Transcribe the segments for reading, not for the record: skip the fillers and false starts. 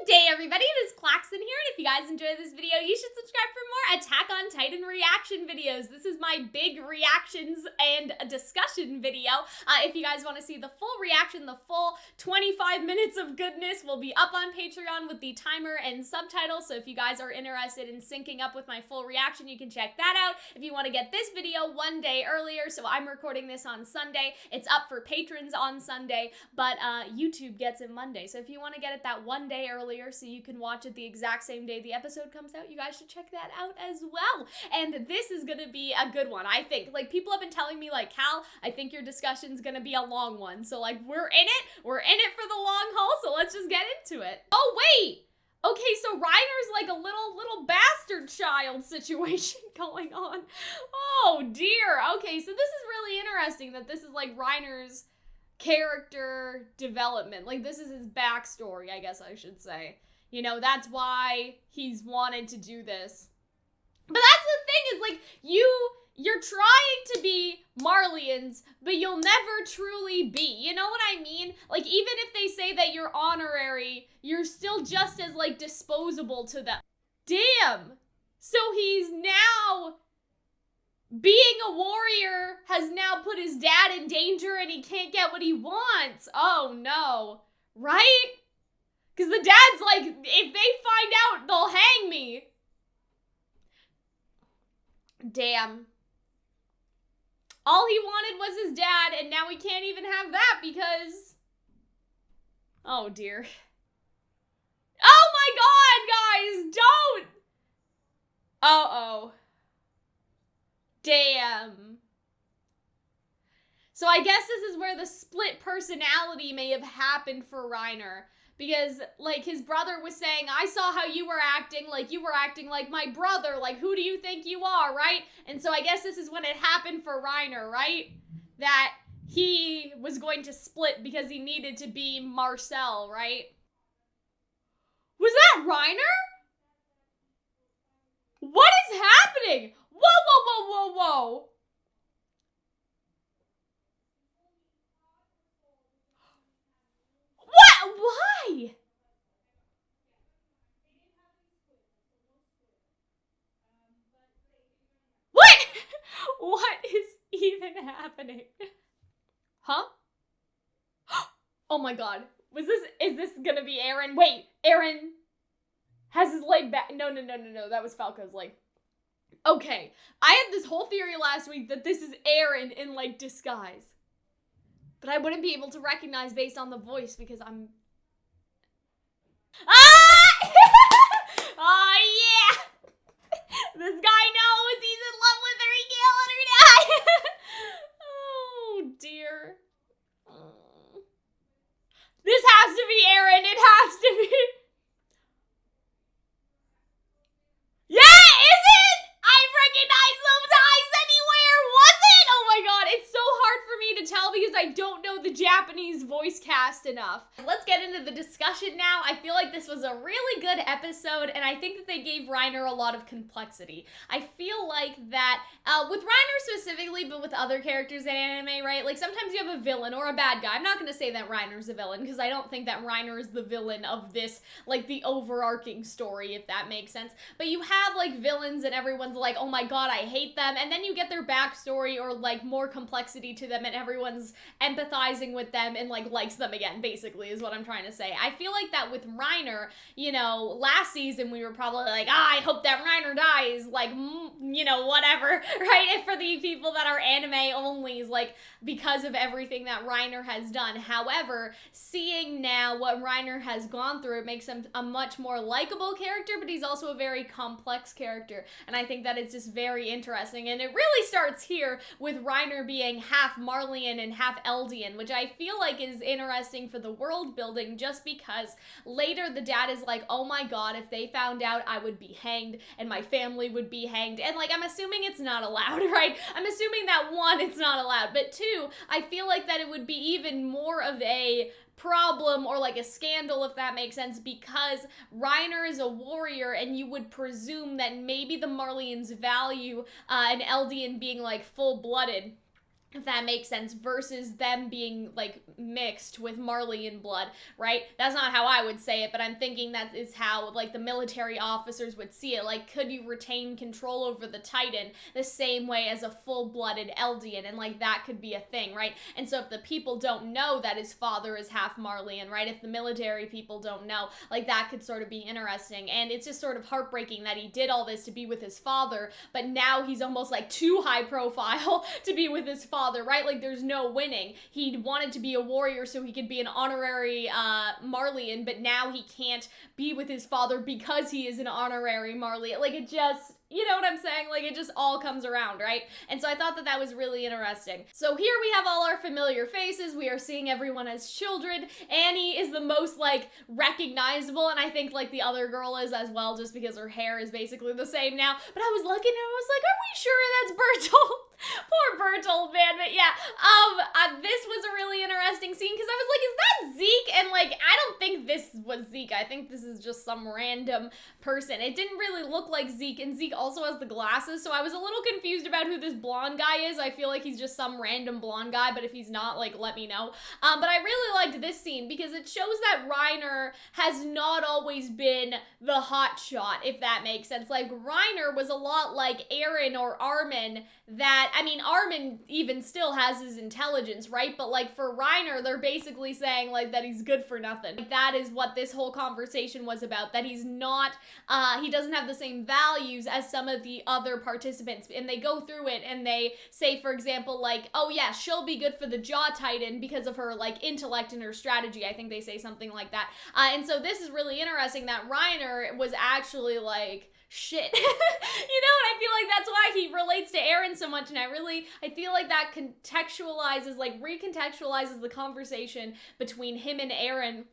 Good day, everybody. It is Calxiyn here, and if you guys enjoyed this video, you should subscribe for more Attack on Titan reaction videos. This is my big reactions and a discussion video. If you guys want to see the full reaction, the full 25 minutes of goodness will be up on Patreon with the timer and subtitles, so if you guys are interested in syncing up with my full reaction, you can check that out. If you want to get this video one day earlier, so I'm recording this on Sunday, it's up for patrons on Sunday, but YouTube gets it Monday, so if you want to get it that one day earlier so you can watch it the exact same day the episode comes out, you guys should check that out as well. And this is gonna be a good one, I think. Like, people have been telling me, like, Cal, I think your discussion's gonna be a long one. So, like, we're in it for the long haul, so let's just get into it. Oh, wait! Okay, so Reiner's like a little bastard child situation going on. Oh, dear. Okay, so this is really interesting that this is, like, Reiner's character development. Like, this is his backstory, I guess I should say. You know, that's why he's wanted to do this. But that's the thing, is, like, you're trying to be Marleyans, but you'll never truly be. You know what I mean? Like, even if they say that you're honorary, you're still just as, like, disposable to them. Damn! So he's now... being a warrior has now put his dad in danger and he can't get what he wants. Oh no. Right? Because the dad's like, if they find out, they'll hang me. Damn. All he wanted was his dad, and now we can't even have that because... oh dear. Oh my god, guys! Don't! Uh-oh. Damn. So I guess this is where the split personality may have happened for Reiner. Because, like, his brother was saying, I saw how you were acting like my brother. Like, who do you think you are, right? And so I guess this is when it happened for Reiner, right? That he was going to split because he needed to be Marcel, right? Was that Reiner? What is happening? Whoa, whoa, whoa, whoa, whoa. What? Why? What? What is even happening? Huh? Oh my god. Is this gonna be Eren? Wait, Eren has his leg back. No, that was Falco's leg. Okay, I had this whole theory last week that this is Eren in, like, disguise. But I wouldn't be able to recognize based on the voice because I'm... ah! Oh, yeah! This guy knows he's in love with her, he can't let her die! Oh, dear. This has to be Eren, it has to be... yeah, is it? I recognize those eyes anywhere. Was it? Oh my god, it's so hard for me to tell because I don't know the Japanese voice cast enough. Let's get into the discussion now. I feel like this was a really good episode, and I think that they gave Reiner a lot of complexity. I feel like that, with Reiner specifically, but with other characters in anime, right? Like, sometimes you have a villain or a bad guy. I'm not gonna say that Reiner's a villain, because I don't think that Reiner is the villain of this, like, the overarching story, if that makes sense. But you have, like, villains and everyone's like, oh my god, I hate them, and then you get their backstory or, like, more complexity to them, and everyone's empathizing with them and, like, likes them again, basically, is what I'm trying to say. I feel like that with Reiner, you know, last season we were probably like, I hope that Reiner dies, like, you know, whatever, right? And for the people that are anime onlys, like, because of everything that Reiner has done. However, seeing now what Reiner has gone through, it makes him a much more likable character, but he's also a very complex character, and I think that it's just very interesting, and it really starts here with Reiner being half Marleyan and half Eldian, which I feel like is interesting for the world building, just because later the dad is like, oh my god, if they found out, I would be hanged, and my family would be hanged, and, like, I'm assuming it's not allowed, right? I'm assuming that, one, it's not allowed, but two, I feel like that it would be even more of a problem or like a scandal, if that makes sense, because Reiner is a warrior and you would presume that maybe the Marleyans value an Eldian being like full-blooded. if that makes sense, versus them being, like, mixed with Marleyan blood, right? That's not how I would say it, but I'm thinking that is how, like, the military officers would see it. Like, could you retain control over the Titan the same way as a full-blooded Eldian? And, like, that could be a thing, right? And so if the people don't know that his father is half Marleyan, right? If the military people don't know, like, that could sort of be interesting. And it's just sort of heartbreaking that he did all this to be with his father, but now he's almost, like, too high profile to be with his father, right? Like, there's no winning. He wanted to be a warrior so he could be an honorary Marleyan, but now he can't be with his father because he is an honorary Marleyan. Like, it just, you know what I'm saying? Like, it just all comes around, right? And so I thought that that was really interesting. So here we have all our familiar faces. We are seeing everyone as children. Annie is the most, like, recognizable, and I think, like, the other girl is as well, just because her hair is basically the same now. But I was looking and I was like, are we sure that's Bertolt? Poor Bertolt, man. But yeah, this was a really interesting scene, because I was like, is that Zeke? And, like, I don't think this was Zeke. I think this is just some random person. It didn't really look like Zeke, and Zeke also has the glasses, so I was a little confused about who this blonde guy is. I feel like he's just some random blonde guy, but if he's not, like, let me know. But I really liked this scene because it shows that Reiner has not always been the hot shot, if that makes sense. Like, Reiner was a lot like Eren or Armin, that, I mean, Armin even still has his intelligence, right? But, like, for Reiner, they're basically saying, like, that he's good for nothing. Like, that is what this whole conversation was about, that he's not, he doesn't have the same values as some of the other participants. And they go through it and they say, for example, like, oh yeah, she'll be good for the Jaw Titan because of her, like, intellect and her strategy. I think they say something like that. And so this is really interesting that Reiner was actually, like, shit. You know, and I feel like that's why he relates to Eren so much, and I feel like that contextualizes, like, recontextualizes the conversation between him and Eren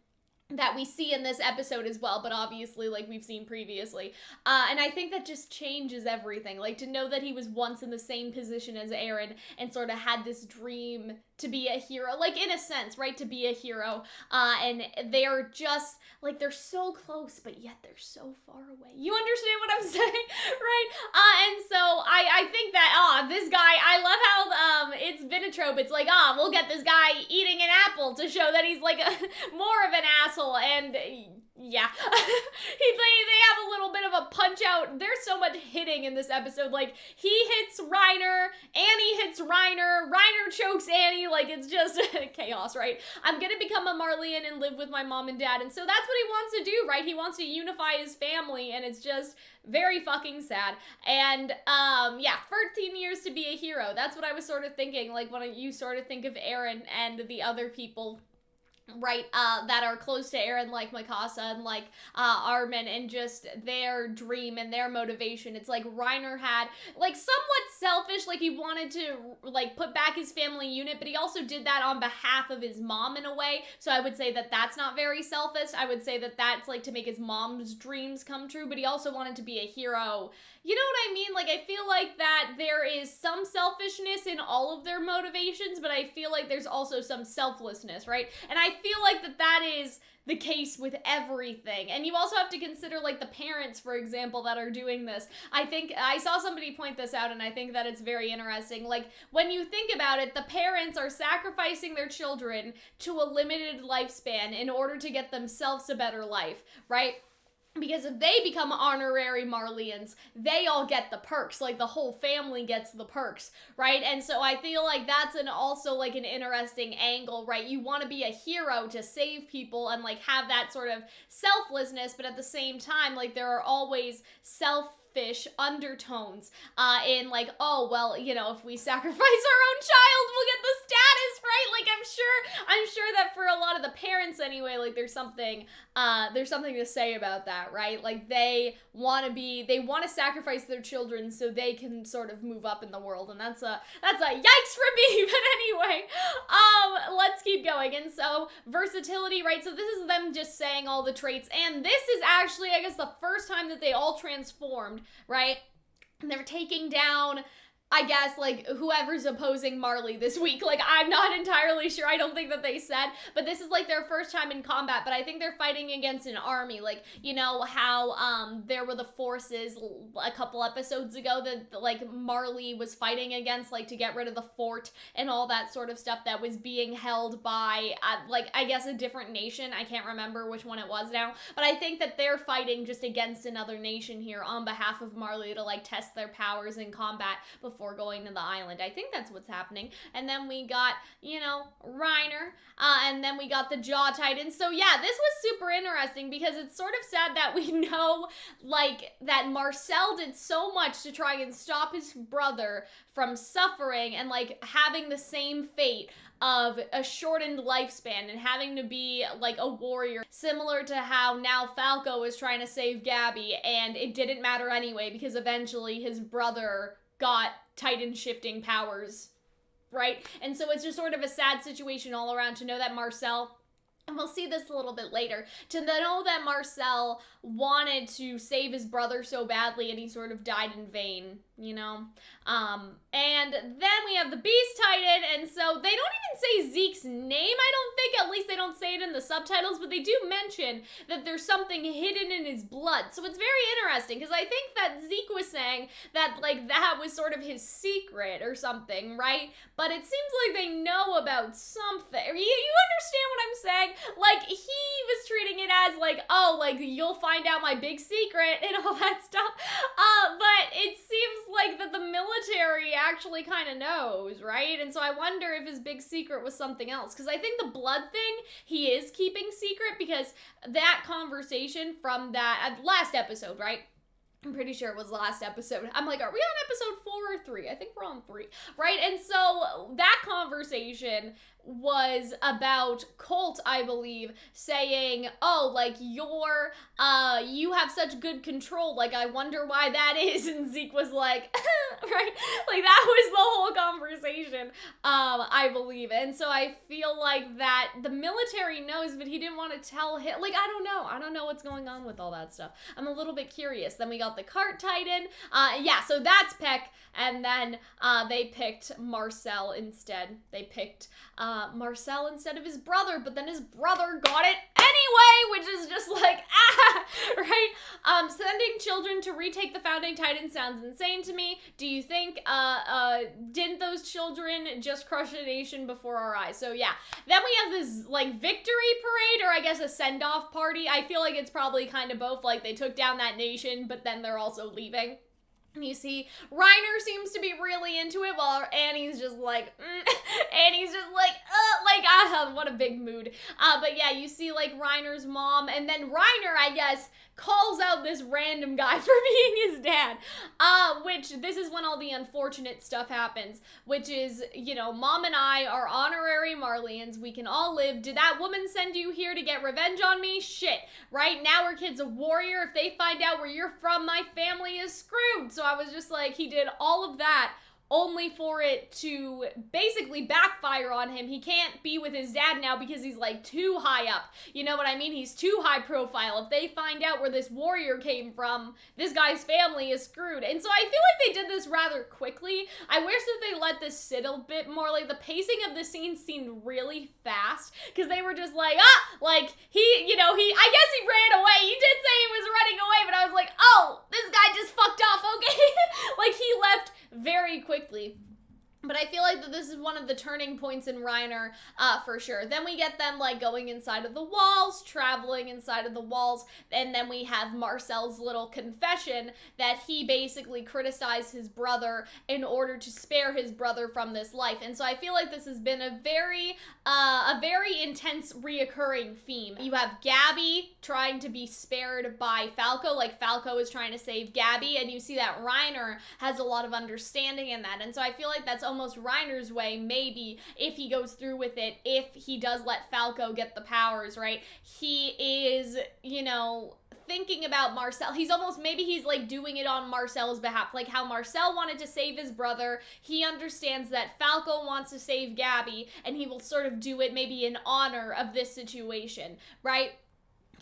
that we see in this episode as well, but obviously, like, we've seen previously. And I think that just changes everything. Like, to know that he was once in the same position as Eren and sort of had this dream to be a hero, like, in a sense, right, to be a hero, and they're just, like, they're so close, but yet they're so far away. You understand what I'm saying, right? And so I think that, this guy, I love how, it's been a trope. It's like, we'll get this guy eating an apple to show that he's, like, more of an asshole, and yeah. They have a little bit of a punch out. There's so much hitting in this episode. Like, he hits Reiner, Annie hits Reiner, Reiner chokes Annie. Like, it's just chaos, right? I'm gonna become a Marleyan and live with my mom and dad. And so that's what he wants to do, right? He wants to unify his family, and it's just very fucking sad. And, yeah, 13 years to be a hero. That's what I was sort of thinking, like, when you sort of think of Eren and the other people, right, that are close to Eren, like Mikasa and, like, Armin, and just their dream and their motivation. It's like Reiner had, like, somewhat selfish, like, he wanted to, like, put back his family unit, but he also did that on behalf of his mom in a way, so I would say that that's not very selfish. I would say that that's, like, to make his mom's dreams come true, but he also wanted to be a hero. You know what I mean? Like, I feel like that there is some selfishness in all of their motivations, but I feel like there's also some selflessness, right? And I feel like that is the case with everything. And you also have to consider, like, the parents, for example, that are doing this. I think I saw somebody point this out, and I think that it's very interesting. Like, when you think about it, the parents are sacrificing their children to a limited lifespan in order to get themselves a better life, right? Because if they become honorary Marleyans, they all get the perks, like, the whole family gets the perks, right? And so I feel like that's also, like, an interesting angle, right? You want to be a hero to save people and, like, have that sort of selflessness, but at the same time, like, there are always selfish undertones in, like, oh, well, you know, if we sacrifice our own child, we'll get the status, right? Like, I'm sure that for a lot of the parents anyway, like, there's something to say about that, right? Like, they want to sacrifice their children so they can sort of move up in the world, and that's a yikes for me. But anyway, let's keep going. And so versatility, right? So this is them just saying all the traits, and this is actually, I guess, the first time that they all transformed, right? And they're taking down I guess, like, whoever's opposing Marley this week. Like, I'm not entirely sure. I don't think that they said, but this is, like, their first time in combat, but I think they're fighting against an army. Like, you know how, there were the forces a couple episodes ago that, like, Marley was fighting against, like, to get rid of the fort and all that sort of stuff that was being held by, like, I guess a different nation. I can't remember which one it was now, but I think that they're fighting just against another nation here on behalf of Marley to, like, test their powers in combat before going to the island. I think that's what's happening. And then we got, you know, Reiner, and then we got the Jaw Titans. So yeah, this was super interesting because it's sort of sad that we know, like, that Marcel did so much to try and stop his brother from suffering and, like, having the same fate of a shortened lifespan and having to be, like, a warrior, similar to how now Falco was trying to save Gabby, and it didn't matter anyway because eventually his brother got Titan shifting powers, right? And so it's just sort of a sad situation all around to know that Marcel, and we'll see this a little bit later, to know that Marcel wanted to save his brother so badly and he sort of died in vain, you know? And then we have the Beast Titan, and so they don't even say Zeke's name, I don't think, at least they don't say it in the subtitles, but they do mention that there's something hidden in his blood. So it's very interesting, because I think that Zeke was saying that, like, that was sort of his secret or something, right? But it seems like they know about something. You understand what I'm saying? Like, he was treating it as, like, oh, like, you'll find out my big secret and all that stuff. But it seems like that the military actually kind of knows, right? And so I wonder if his big secret was something else. Because I think the blood thing, he is keeping secret, because that conversation from that last episode, right? I'm pretty sure it was the last episode. I'm like, are we on episode 4 or 3? I think we're on 3, right? And so that conversation was about Colt, I believe, saying, oh, like, you have such good control, like, I wonder why that is, and Zeke was like, right? Like, that was the whole conversation, I believe, and so I feel like that the military knows, but he didn't want to tell him, like, I don't know what's going on with all that stuff. I'm a little bit curious. Then we got the Cart Titan, yeah, so that's Peck, and then, they picked Marcel instead. They picked, Marcel instead of his brother, but then his brother got it anyway, which is just like, right? Sending children to retake the Founding Titan sounds insane to me. Do you think, didn't those children just crush a nation before our eyes? So yeah, then we have this, like, victory parade, or I guess a send-off party. I feel like it's probably kind of both, like, they took down that nation, but then they're also leaving. And you see, Reiner seems to be really into it, while Annie's just like, what a big mood. But yeah, you see, like, Reiner's mom, and then Reiner, I guess, calls out this random guy for being his dad, which, this is when all the unfortunate stuff happens, which is, you know, Mom and I are honorary Marleyans, we can all live. Did that woman send you here to get revenge on me? Shit, right? Now her kid's a warrior. If they find out where you're from, my family is screwed. So I was just like, he did all of that only for it to basically backfire on him. He can't be with his dad now because he's, like, too high up. You know what I mean? He's too high profile. If they find out where this warrior came from, this guy's family is screwed. And so I feel like they did this rather quickly. I wish that they let this sit a bit more. Like, the pacing of the scene seemed really fast, because they were just like, like, I guess he ran away. He did say he was running away, but I was like, oh, this guy just fucked off, okay? Like, he left very quickly. But I feel like that this is one of the turning points in Reiner, for sure. Then we get them, like, going inside of the walls, traveling inside of the walls, and then we have Marcel's little confession that he basically criticized his brother in order to spare his brother from this life. And so I feel like this has been a very intense reoccurring theme. You have Gabby trying to be spared by Falco, like Falco is trying to save Gabby, and you see that Reiner has a lot of understanding in that. And so I feel like that's almost Reiner's way, maybe, if he goes through with it, if he does let Falco get the powers, right? He is, you know, thinking about Marcel. Maybe he's, like, doing it on Marcel's behalf, like how Marcel wanted to save his brother. He understands that Falco wants to save Gabby, and he will sort of do it maybe in honor of this situation, right?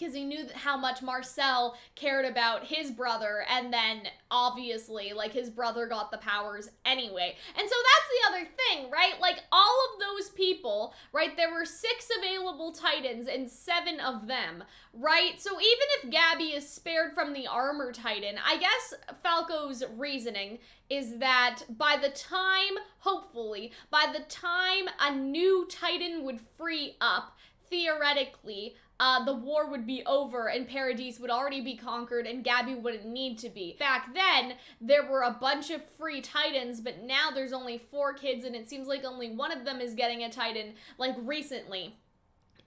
because he knew how much Marcel cared about his brother, and then obviously, like, his brother got the powers anyway. And so that's the other thing, right? Like, all of those people, right, there were 6 available Titans and 7 of them, right? So even if Gabby is spared from the armor Titan, I guess Falco's reasoning is that by the time, hopefully, by the time a new Titan would free up, theoretically, the war would be over and Paradise would already be conquered and Gabby wouldn't need to be. Back then, there were a bunch of free Titans, but now there's only 4 kids and it seems like only one of them is getting a Titan, like, recently,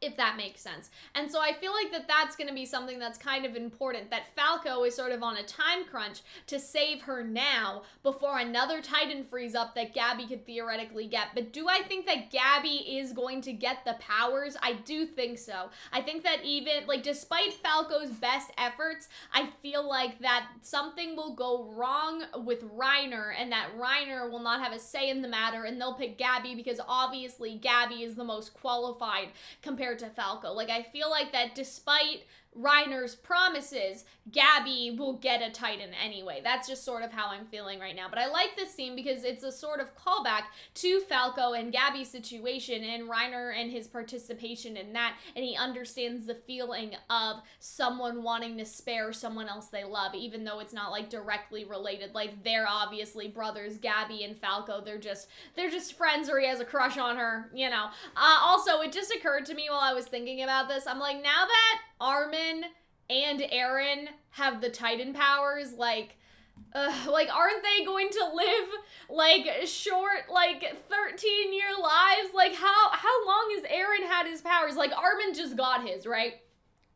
if that makes sense. And so I feel like that's going to be something that's kind of important, that Falco is sort of on a time crunch to save her now before another Titan frees up that Gabby could theoretically get. But do I think that Gabby is going to get the powers? I do think so. I think that even, like, despite Falco's best efforts, I feel like that something will go wrong with Reiner and that Reiner will not have a say in the matter and they'll pick Gabby because obviously Gabby is the most qualified compared to Falco. Like, I feel like that despite Reiner's promises, Gabby will get a Titan anyway. That's just sort of how I'm feeling right now. But I like this scene because it's a sort of callback to Falco and Gabby's situation and Reiner and his participation in that, and he understands the feeling of someone wanting to spare someone else they love, even though it's not, like, directly related. Like, they're obviously brothers, Gabby and Falco. They're just friends, or he has a crush on her, you know. Also, it just occurred to me while I was thinking about this, I'm like, now that Armin and Eren have the Titan powers, like, aren't they going to live, like, short, like, 13-year lives? Like, how long has Eren had his powers? Like, Armin just got his, right?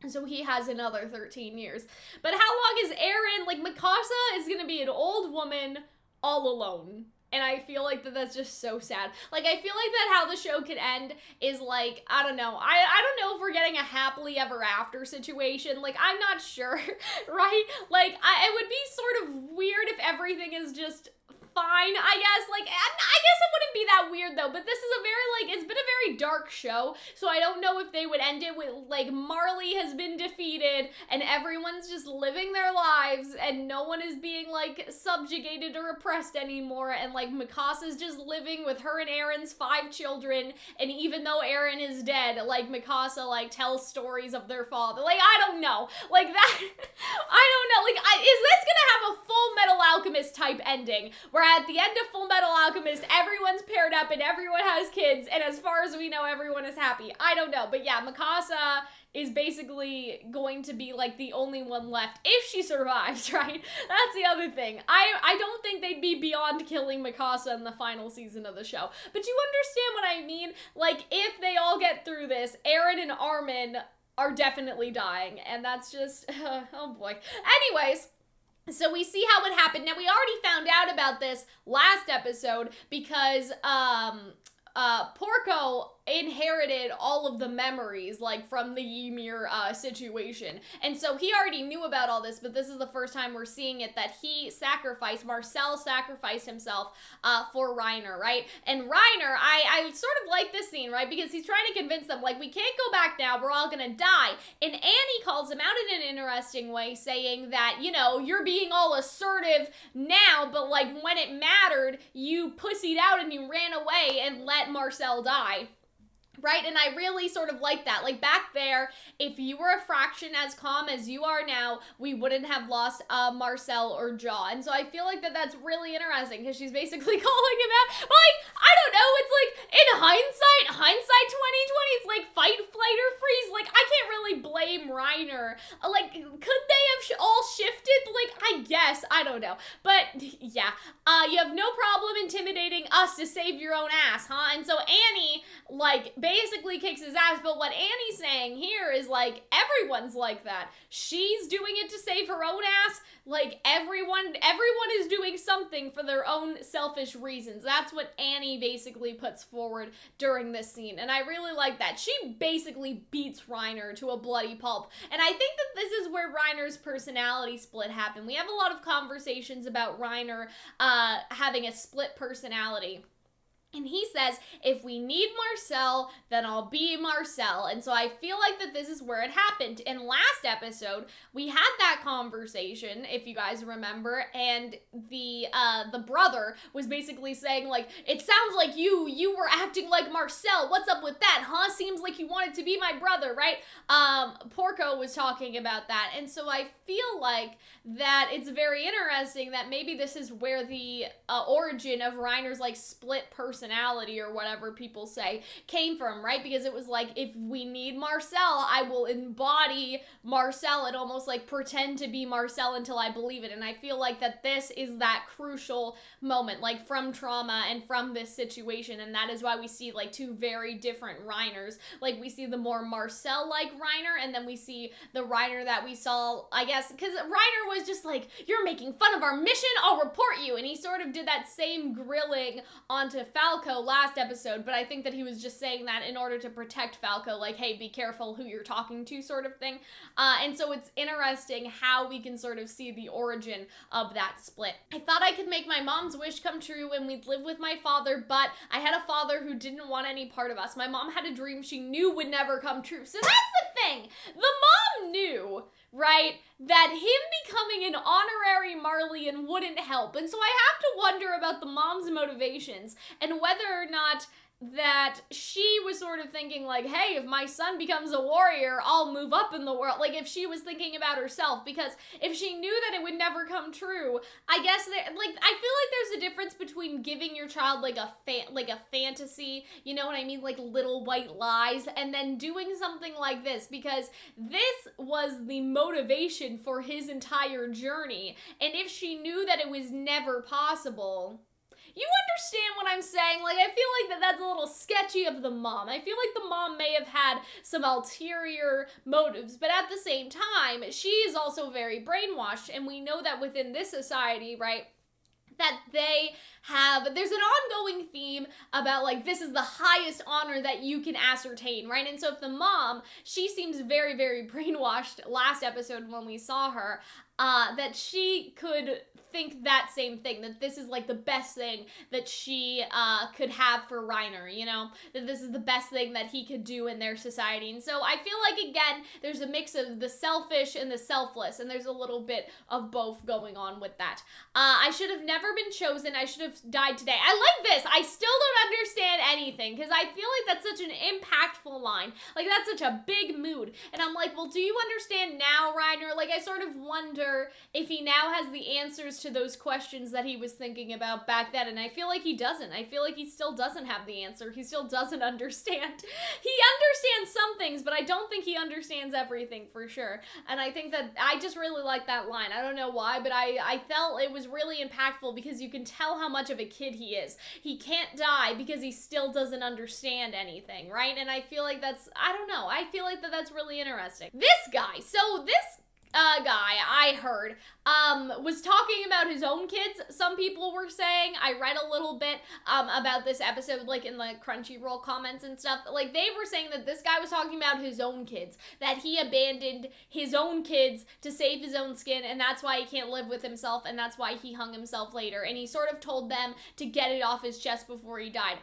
So he has another 13 years. But how long is Eren? Like, Mikasa is gonna be an old woman all alone. And I feel like that's just so sad. Like, I feel like that how the show could end is, like, I don't know. I don't know if we're getting a happily ever after situation. Like, I'm not sure, right? Like, it would be sort of weird if everything is just fine, I guess. Like, I guess it wouldn't be that weird, though. But this is a very, like, it's been a very dark show. So I don't know if they would end it with, like, Marley has been defeated and everyone's just living their lives and no one is being, like, subjugated or oppressed anymore. And, like, Mikasa's just living with her and Eren's 5 children. And even though Eren is dead, like, Mikasa, like, tells stories of their father. Like, I don't know. Like, that, I don't know. Like, is this gonna have a Full Metal Alchemist type ending? Where at the end of Full Metal Alchemist, everyone's paired up and everyone has kids, and as far as we know, everyone is happy. I don't know, but yeah, Mikasa is basically going to be, like, the only one left, if she survives, right? That's the other thing. I don't think they'd be beyond killing Mikasa in the final season of the show. But you understand what I mean? Like, if they all get through this, Eren and Armin are definitely dying, and that's just, oh boy. Anyways, so we see how it happened. Now, we already found out about this last episode because, Porco inherited all of the memories, like, from the Ymir situation. And so he already knew about all this, but this is the first time we're seeing it, that Marcel sacrificed himself for Reiner, right? And Reiner, I sort of like this scene, right? Because he's trying to convince them, like, we can't go back now, we're all gonna die. And Annie calls him out in an interesting way, saying that, you know, you're being all assertive now, but, like, when it mattered, you pussied out and you ran away and let Marcel die. Right? And I really sort of like that. Like, back there, if you were a fraction as calm as you are now, we wouldn't have lost Marcel or Jaw. And so I feel like that's really interesting because she's basically calling him out. But, like, I don't know. It's like, in hindsight 2020, it's like fight, flight, or freeze. Like, I can't really blame Reiner. Like, could they have all shifted? Like, I guess. I don't know. But, yeah. You have no problem intimidating us to save your own ass, huh? And so Annie, like, basically kicks his ass, but what Annie's saying here is, like, everyone's like that. She's doing it to save her own ass. Like, everyone is doing something for their own selfish reasons. That's what Annie basically puts forward during this scene, and I really like that. She basically beats Reiner to a bloody pulp, and I think that this is where Reiner's personality split happened. We have a lot of conversations about Reiner having a split personality. And he says, if we need Marcel, then I'll be Marcel. And so I feel like that this is where it happened. In last episode, we had that conversation, if you guys remember, and the brother was basically saying, like, it sounds like you were acting like Marcel. What's up with that, huh? Seems like you wanted to be my brother, right? Porco was talking about that. And so I feel like that it's very interesting that maybe this is where the origin of Reiner's, like, split personality or whatever people say came from, right? Because it was like, if we need Marcel, I will embody Marcel and almost like pretend to be Marcel until I believe it. And I feel like that this is that crucial moment, like from trauma and from this situation. And that is why we see like two very different Reiners. Like we see the more Marcel-like Reiner, and then we see the Reiner that we saw, I guess, because Reiner was just like, you're making fun of our mission, I'll report you. And he sort of did that same grilling onto Falco last episode, but I think that he was just saying that in order to protect Falco, like, hey, be careful who you're talking to sort of thing. And so it's interesting how we can sort of see the origin of that split. I thought I could make my mom's wish come true when we'd live with my father, but I had a father who didn't want any part of us. My mom had a dream she knew would never come true. So that's the thing. The mom knew, right, that him becoming an honorary Marleyan wouldn't help. And so I have to wonder about the mom's motivations and whether or not that she was sort of thinking like, hey, if my son becomes a warrior, I'll move up in the world. Like if she was thinking about herself, because if she knew that it would never come true, I guess that, like, I feel like there's a difference between giving your child like a fantasy, you know what I mean, like Little White Lies, and then doing something like this, because this was the motivation for his entire journey. And if she knew that it was never possible, you understand what I'm saying? Like, I feel like that's a little sketchy of the mom. I feel like the mom may have had some ulterior motives, but at the same time, she is also very brainwashed, and we know that within this society, right, that there's an ongoing theme about, like, this is the highest honor that you can ascertain, right? And so if the mom, she seems very, very brainwashed last episode when we saw her, that she could think that same thing, that this is like the best thing that she could have for Reiner, you know, that this is the best thing that he could do in their society. And so I feel like, again, there's a mix of the selfish and the selfless, and there's a little bit of both going on with that. I should have never been chosen. I should have died today. I like this. I still don't understand anything, because I feel like that's such an impactful line. Like, that's such a big mood. And I'm like, well, do you understand now, Reiner? Like, I sort of wonder if he now has the answers to those questions that he was thinking about back then, and I feel like he doesn't. I feel like he still doesn't have the answer. He still doesn't understand. He understands some things, but I don't think he understands everything for sure. And I think that I just really like that line. I don't know why, but I felt it was really impactful, because you can tell how much of a kid he is. He can't die because he still doesn't understand anything, right? And I feel like that's, I don't know, I feel like that's really interesting. This guy, so this guy I heard was talking about his own kids. Some people were saying, I read a little bit about this episode, like in the Crunchyroll comments and stuff, like they were saying that this guy was talking about his own kids, that he abandoned his own kids to save his own skin, and that's why he can't live with himself, and that's why he hung himself later, and he sort of told them to get it off his chest before he died.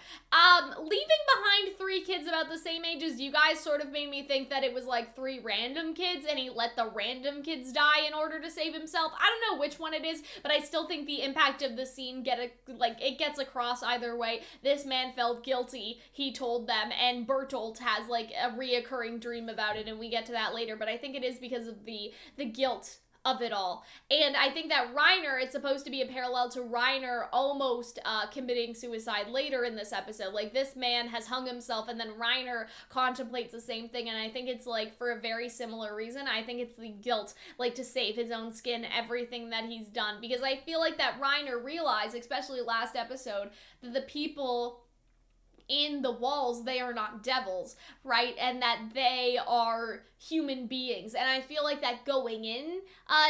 Leaving behind 3 kids about the same age as you guys sort of made me think that it was like 3 random kids, and he let the random kids die in order to save himself. I don't know which one it is, but I still think the impact of the scene it gets across either way. This man felt guilty, he told them, and Bertolt has like a reoccurring dream about it, and we get to that later, but I think it is because of the guilt of it all. And I think that Reiner, it's supposed to be a parallel to Reiner almost committing suicide later in this episode. Like, this man has hung himself, and then Reiner contemplates the same thing, and I think it's like for a very similar reason. I think it's the guilt, like to save his own skin, everything that he's done, because I feel like that Reiner realized, especially last episode, that the people in the walls, they are not devils, right? And that they are human beings. And I feel like that going in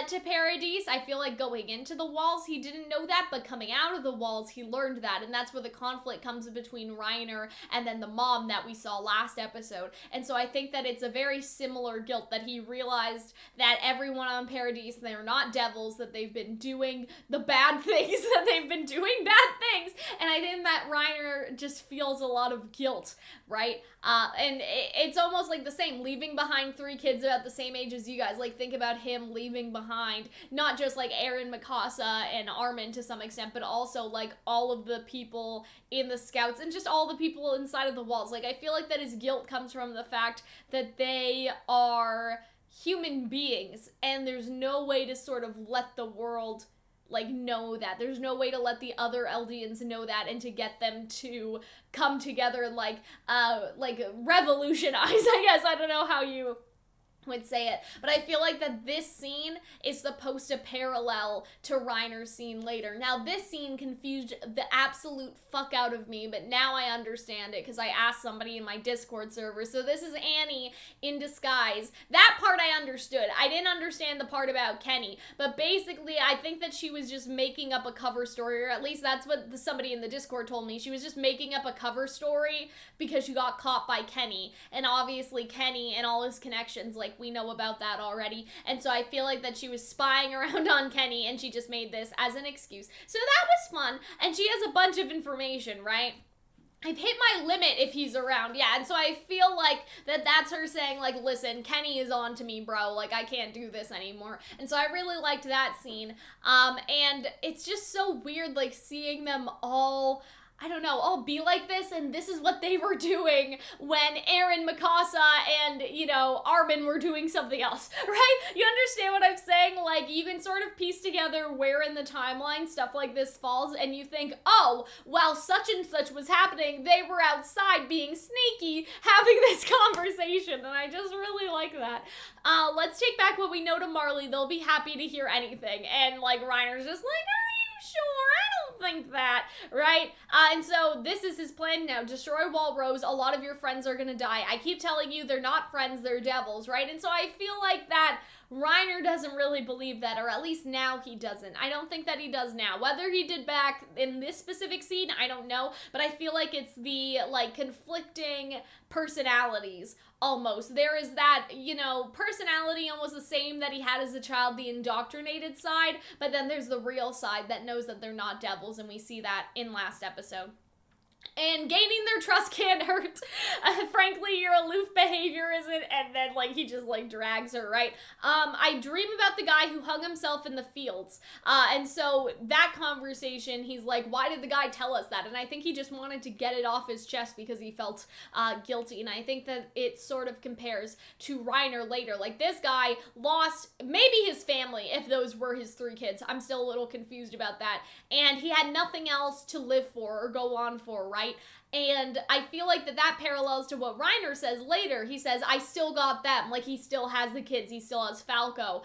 to Paradise, I feel like going into the walls, he didn't know that, but coming out of the walls, he learned that. And that's where the conflict comes between Reiner and then the mom that we saw last episode. And so I think that it's a very similar guilt, that he realized that everyone on Paradise, they're not devils, that they've been doing the bad things, that they've been doing bad things. And I think that Reiner just feels a lot of guilt, right? And it's almost like the same, leaving behind 3 kids about the same age as you guys. Like, think about him leaving behind not just like Eren, Mikasa, and Armin to some extent, but also like all of the people in the scouts and just all the people inside of the walls. Like, I feel like that his guilt comes from the fact that they are human beings, and there's no way to sort of let the world like know that. There's no way to let the other Eldians know that and to get them to come together and like revolutionize, I guess. I don't know how you would say it, but I feel like that this scene is supposed to parallel to Reiner's scene later. Now, this scene confused the absolute fuck out of me, but now I understand it because I asked somebody in my Discord server. So this is Annie in disguise. That part I understood. I didn't understand the part about Kenny, but basically I think that she was just making up a cover story, or at least that's what somebody in the Discord told me. She was just making up a cover story because she got caught by Kenny, and obviously Kenny and all his connections, like, we know about that already. And so I feel like that she was spying around on Kenny, and she just made this as an excuse. So that was fun, and she has a bunch of information, right? I've hit my limit if he's around, yeah, and so I feel like that's her saying, like, listen, Kenny is on to me, bro, like, I can't do this anymore, and so I really liked that scene, and it's just so weird, like, seeing them all, I don't know, all be like this, and this is what they were doing when Eren, Mikasa, and, you know, Armin were doing something else, right? You understand what I'm saying? Like, you can sort of piece together where in the timeline stuff like this falls, and you think, oh, while such and such was happening, they were outside being sneaky, having this conversation, and I just really like that. Let's take back what we know to Marley. They'll be happy to hear anything, and, like, Reiner's just like, sure, I don't think that, right? And so this is his plan now. Destroy Wall Rose. A lot of your friends are gonna die. I keep telling you, they're not friends, they're devils, right? And so I feel like that Reiner doesn't really believe that, or at least now he doesn't. I don't think that he does now. Whether he did back in this specific scene, I don't know, but I feel like it's the, like, conflicting personalities, almost. There is that, you know, personality almost the same that he had as a child, the indoctrinated side, but then there's the real side that knows that they're not devils, and we see that in last episode. And gaining their trust can't hurt. Frankly, your aloof behavior isn't, and then, like, he just, like, drags her, right? I dream about the guy who hung himself in the fields. And so that conversation, he's like, why did the guy tell us that? And I think he just wanted to get it off his chest because he felt guilty. And I think that it sort of compares to Reiner later. Like, this guy lost maybe his family, if those were his 3 kids. I'm still a little confused about that. And he had nothing else to live for or go on for, right? And I feel like that parallels to what Reiner says later. He says, I still got them. Like, he still has the kids. He still has Falco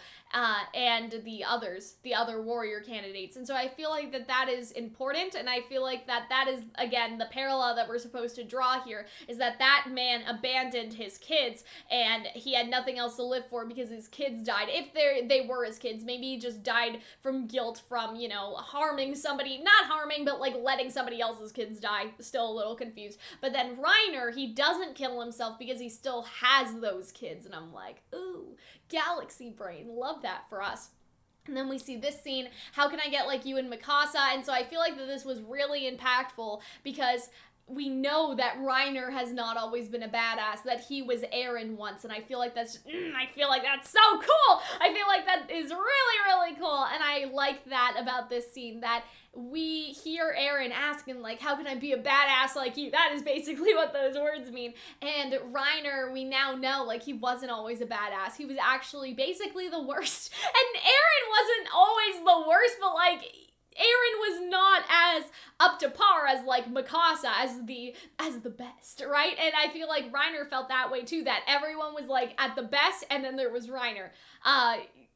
and the other warrior candidates. And so I feel like that is important. And I feel like that is, again, the parallel that we're supposed to draw here, is that man abandoned his kids and he had nothing else to live for because his kids died. If they were his kids, maybe he just died from guilt from, you know, harming somebody, not harming, but like letting somebody else's kids die. Still a little confused. But then Reiner, he doesn't kill himself because he still has those kids. And I'm like, ooh, galaxy brain. Love that for us. And then we see this scene, how can I get like you and Mikasa? And so I feel like that this was really impactful because we know that Reiner has not always been a badass, that he was Eren once, and I feel like that's so cool! I feel like that is really, really cool, and I like that about this scene, that we hear Eren asking, like, how can I be a badass like you? That is basically what those words mean. And Reiner, we now know, like, he wasn't always a badass. He was actually basically the worst. And Eren wasn't always the worst, but, like, Eren was not as up to par as, like, Mikasa, as the best, right? And I feel like Reiner felt that way, too, that everyone was, like, at the best, and then there was Reiner.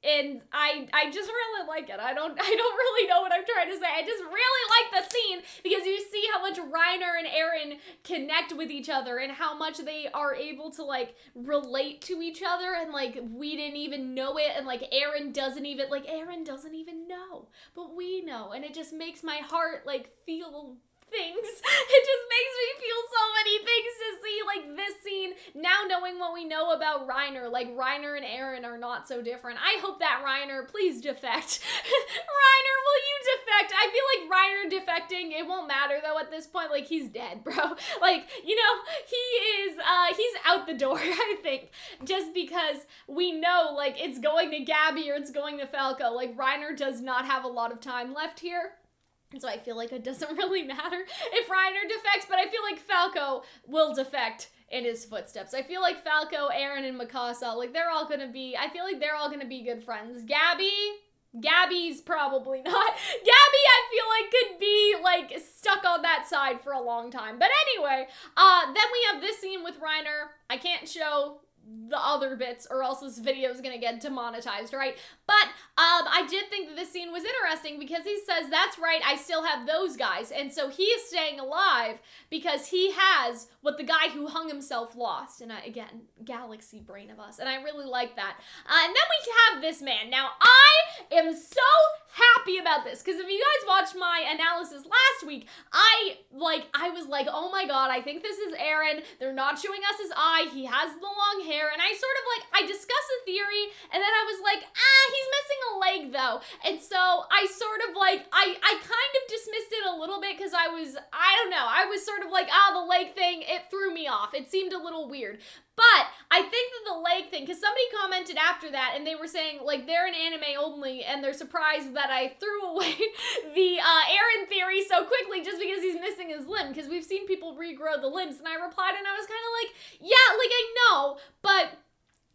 and I just really like it. I don't really know what I'm trying to say. I just really like the scene because you see how much Reiner and Eren connect with each other and how much they are able to like relate to each other, and like we didn't even know it, and like Eren doesn't even know, but we know, and it just makes my heart like feel things. It just makes me feel so many things to see like this scene now, knowing what we know about Reiner. Like Reiner and Eren are not so different. I hope that Reiner, please defect. Reiner, will you defect? I feel like Reiner defecting, it won't matter though at this point. Like he's dead, bro. Like, you know, he's out the door, I think, just because we know like it's going to Gabby or it's going to Falco. Like Reiner does not have a lot of time left here. So I feel like it doesn't really matter if Reiner defects, but I feel like Falco will defect in his footsteps. I feel like Falco, Eren, and Mikasa, like they're all gonna be, I feel like they're all gonna be good friends. Gabby's probably not. Gabby, I feel like could be like stuck on that side for a long time. But anyway, then we have this scene with Reiner. I can't show the other bits or else this video is gonna get demonetized, right? But I did think that this scene was interesting because he says, that's right, I still have those guys. And so he is staying alive because he has what the guy who hung himself lost. And again, galaxy brain of us. And I really like that. And then we have this man. Now, I am so happy about this because if you guys watched my analysis last week, I was like, oh my god, I think this is Eren. They're not showing us his eye. He has the long hair. And I sort of like, I discussed a theory and then I was like, he's missing a leg though. And so I sort of like, I kind of dismissed it a little bit because I don't know, I was sort of like, the leg thing, it threw me off. It seemed a little weird. But I think that the leg thing, because somebody commented after that and they were saying like they're an anime only and they're surprised that I threw away the Eren theory so quickly just because he's missing his limb, because we've seen people regrow the limbs. And I replied and I was kind of like, yeah, like I know, but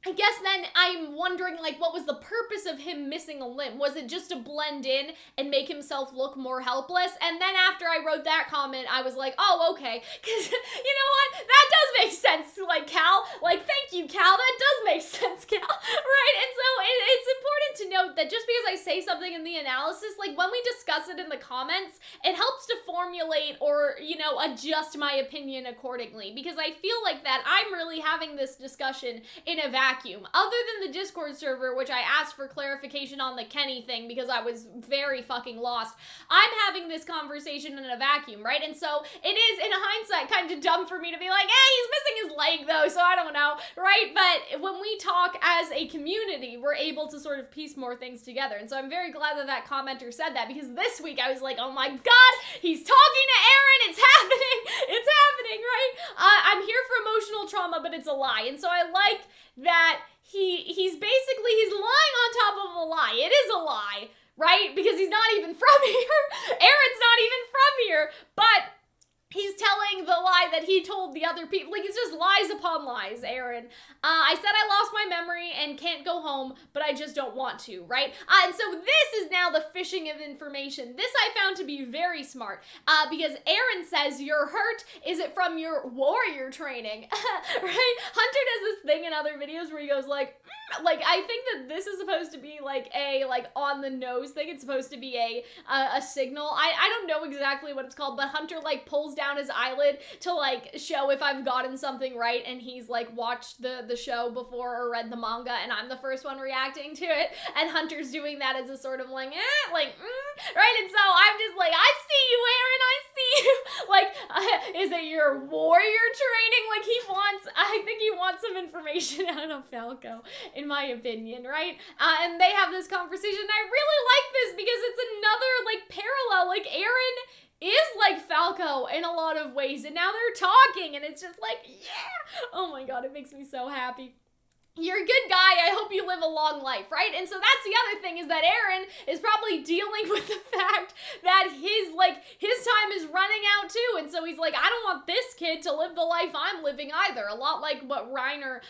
I guess then I'm wondering, like, what was the purpose of him missing a limb? Was it just to blend in and make himself look more helpless? And then after I wrote that comment, I was like, oh, okay. Because, you know what? That does make sense, like, Cal. Like, thank you, Cal. That does make sense, Cal. Right? And so it's important to note that just because I say something in the analysis, like, when we discuss it in the comments, it helps to formulate or, you know, adjust my opinion accordingly. Because I feel like that I'm really having this discussion in a vacuum. Other than the Discord server, which I asked for clarification on the Kenny thing because I was very fucking lost, I'm having this conversation in a vacuum, right? And so it is, in hindsight, kind of dumb for me to be like, hey, he's missing his leg though, so I don't know, right? But when we talk as a community, we're able to sort of piece more things together. And so I'm very glad that that commenter said that, because this week I was like, oh my god, he's talking to Eren, it's happening, right? I'm here for emotional trauma, but it's a lie. And so I like that he's lying on top of a lie. It is a lie, right? Because he's not even from here. Eren's not even from here, but he's telling the lie that he told the other people. Like, it's just lies upon lies, Eren. I said I lost my memory and can't go home, but I just don't want to, right? And so this is now the fishing of information. This I found to be very smart, because Eren says, you're hurt. Is it from your warrior training? Right? Hunter does this thing in other videos where he goes like I think that this is supposed to be like a on the nose thing. It's supposed to be a signal. I don't know exactly what it's called, but Hunter like pulls down his eyelid to like show if I've gotten something right, and he's like watched the show before or read the manga, and I'm the first one reacting to it, and Hunter's doing that as a sort of like right? And so I'm just like, I see you, Eren, I see you. Like, is it your warrior training? Like, I think he wants some information out of Falco, in my opinion, right? And they have this conversation, and I really like this because it's another like parallel. Like, Eren is like Falco in a lot of ways, and now they're talking, and it's just like, yeah! Oh my god, it makes me so happy. You're a good guy, I hope you live a long life, right? And so that's the other thing, is that Eren is probably dealing with the fact that his time is running out too, and so he's like, I don't want this kid to live the life I'm living either. A lot like what Reiner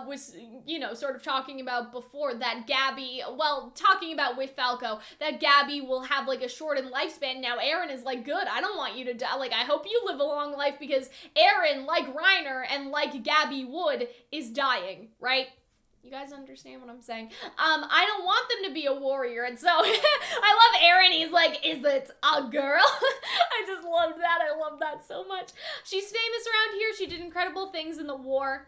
was, you know, sort of talking about before, that Gabby, well, talking about with Falco, that Gabby will have like a shortened lifespan. Now Eren is like, good, I don't want you to die. Like, I hope you live a long life, because Eren, like Reiner and like Gabby would, is dying, right? You guys understand what I'm saying? I don't want them to be a warrior, and so I love Eren. He's like, is it a girl? I just love that. I love that so much. She's famous around here. She did incredible things in the war.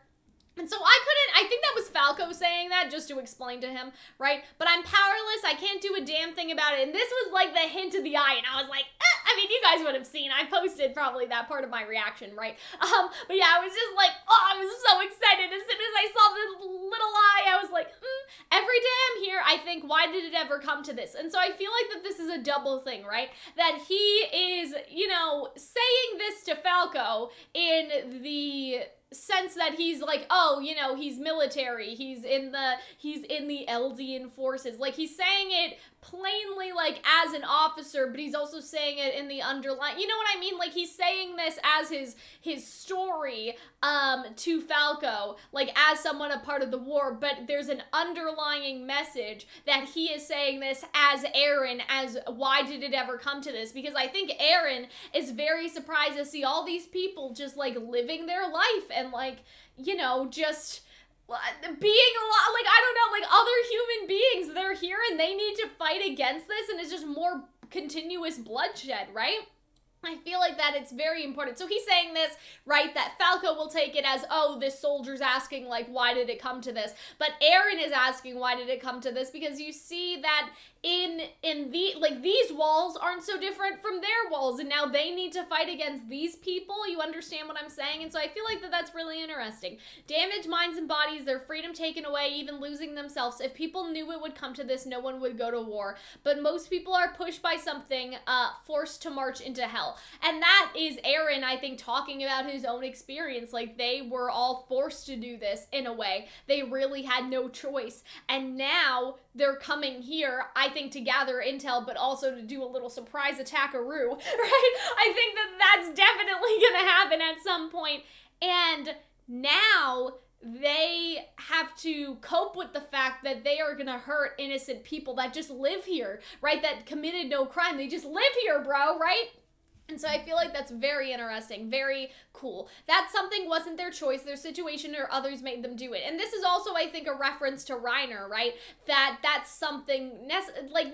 And so I think that was Falco saying that just to explain to him, right? But I'm powerless, I can't do a damn thing about it. And this was like the hint of the eye, and I was like, I mean, you guys would have seen, I posted probably that part of my reaction, right? But yeah, I was just like, oh, I was so excited. As soon as I saw the little eye, I was like, every day I'm here, I think, why did it ever come to this? And so I feel like that this is a double thing, right? That he is, you know, saying this to Falco in the sense that he's like, oh, you know, he's military, he's in the Eldian forces. Like, he's saying it plainly, like, as an officer, but he's also saying it in the underlying, you know what I mean? Like, he's saying this as his story, to Falco, like, as someone a part of the war, but there's an underlying message that he is saying this as Eren, as why did it ever come to this? Because I think Eren is very surprised to see all these people just, like, living their life and, like, you know, just being a lot, like, I don't know, like, other human beings, they're here and they need to fight against this, and it's just more continuous bloodshed, right? I feel like that it's very important. So he's saying this, right, that Falco will take it as, oh, this soldier's asking, like, why did it come to this? But Eren is asking, why did it come to this? Because you see that these walls aren't so different from their walls, and now they need to fight against these people. You understand what I'm saying? And so I feel like that's really interesting. Damaged minds and bodies, their freedom taken away, even losing themselves. If people knew it would come to this, no one would go to war. But most people are pushed by something, forced to march into hell. And that is Eren, I think, talking about his own experience. Like, they were all forced to do this in a way. They really had no choice. And now they're coming here, I think, to gather intel, but also to do a little surprise attack-a-roo, right? I think that's definitely gonna happen at some point. And now they have to cope with the fact that they are gonna hurt innocent people that just live here, right? That committed no crime. They just live here, bro, right? And so I feel like that's very interesting, very cool. That something wasn't their choice, their situation, or others made them do it. And this is also, I think, a reference to Reiner, right? That's something,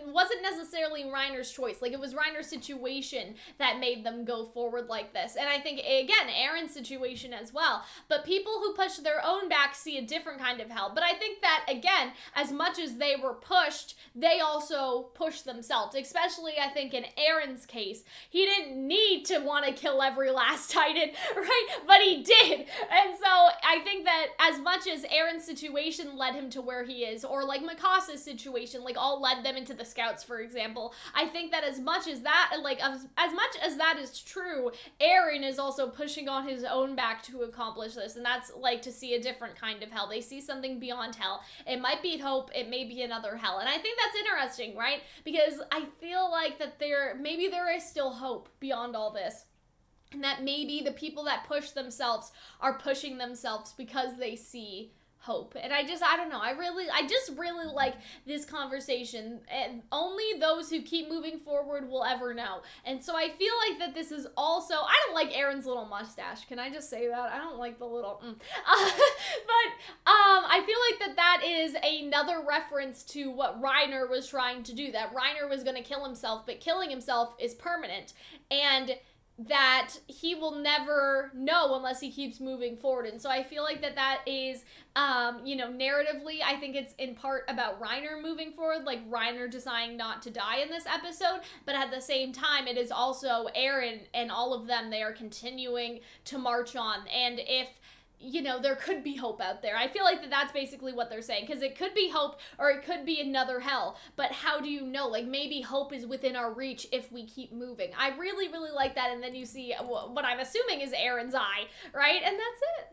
wasn't necessarily Reiner's choice. Like, it was Reiner's situation that made them go forward like this. And I think, again, Eren's situation as well. But people who push their own back see a different kind of hell. But I think that, again, as much as they were pushed, they also pushed themselves. Especially, I think, in Eren's case. He didn't need to want to kill every last Titan, right? But he did. And so I think that as much as Eren's situation led him to where he is, or like Mikasa's situation, like, all led them into the Scouts, for example, I think that as much as that, like, as much as that is true, Eren is also pushing on his own back to accomplish this, and that's, like, to see a different kind of hell. They see something beyond hell. It might be hope, it may be another hell, and I think that's interesting, right? Because I feel like that maybe there is still hope beyond all this. And that maybe the people that push themselves are pushing themselves because they see hope. And I don't know, I just really like this conversation, and only those who keep moving forward will ever know. And so I feel like that this is also, I don't like Eren's little mustache. Can I just say that? I don't like the little, I feel like that is another reference to what Reiner was trying to do, that Reiner was going to kill himself, but killing himself is permanent. And that he will never know unless he keeps moving forward. And so I feel like that is, narratively, I think it's in part about Reiner moving forward, like Reiner deciding not to die in this episode, but at the same time, it is also Eren and all of them, they are continuing to march on. And if there could be hope out there. I feel like that's basically what they're saying, because it could be hope or it could be another hell, but how do you know? Like, maybe hope is within our reach if we keep moving. I really, really like that, and then you see what I'm assuming is Eren's eye, right? And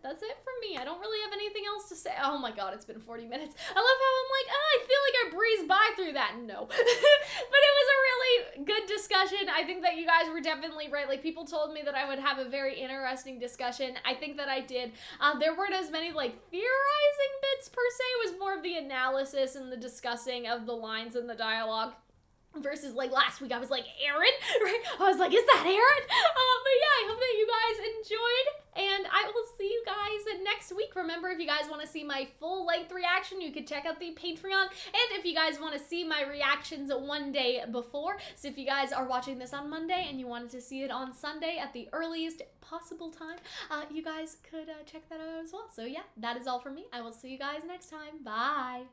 that's it for me. I don't really have anything else to say. Oh my god, it's been 40 minutes. I love how I'm like, I feel like I breezed by through that. No. But it was a really good discussion. I think that you guys were definitely right. Like, people told me that I would have a very interesting discussion. I think that I did. There weren't as many, like, theorizing bits, per se. It was more of the analysis and the discussing of the lines and the dialogue. Versus, like, last week I was like, Eren? Right? I was like, is that Eren? But yeah, I hope that you guys enjoyed. and I will see you guys next week. Remember, if you guys want to see my full-length reaction, you can check out the Patreon, and if you guys want to see my reactions one day before, so if you guys are watching this on Monday and you wanted to see it on Sunday at the earliest possible time, you guys could check that out as well. So yeah, that is all from me. I will see you guys next time. Bye!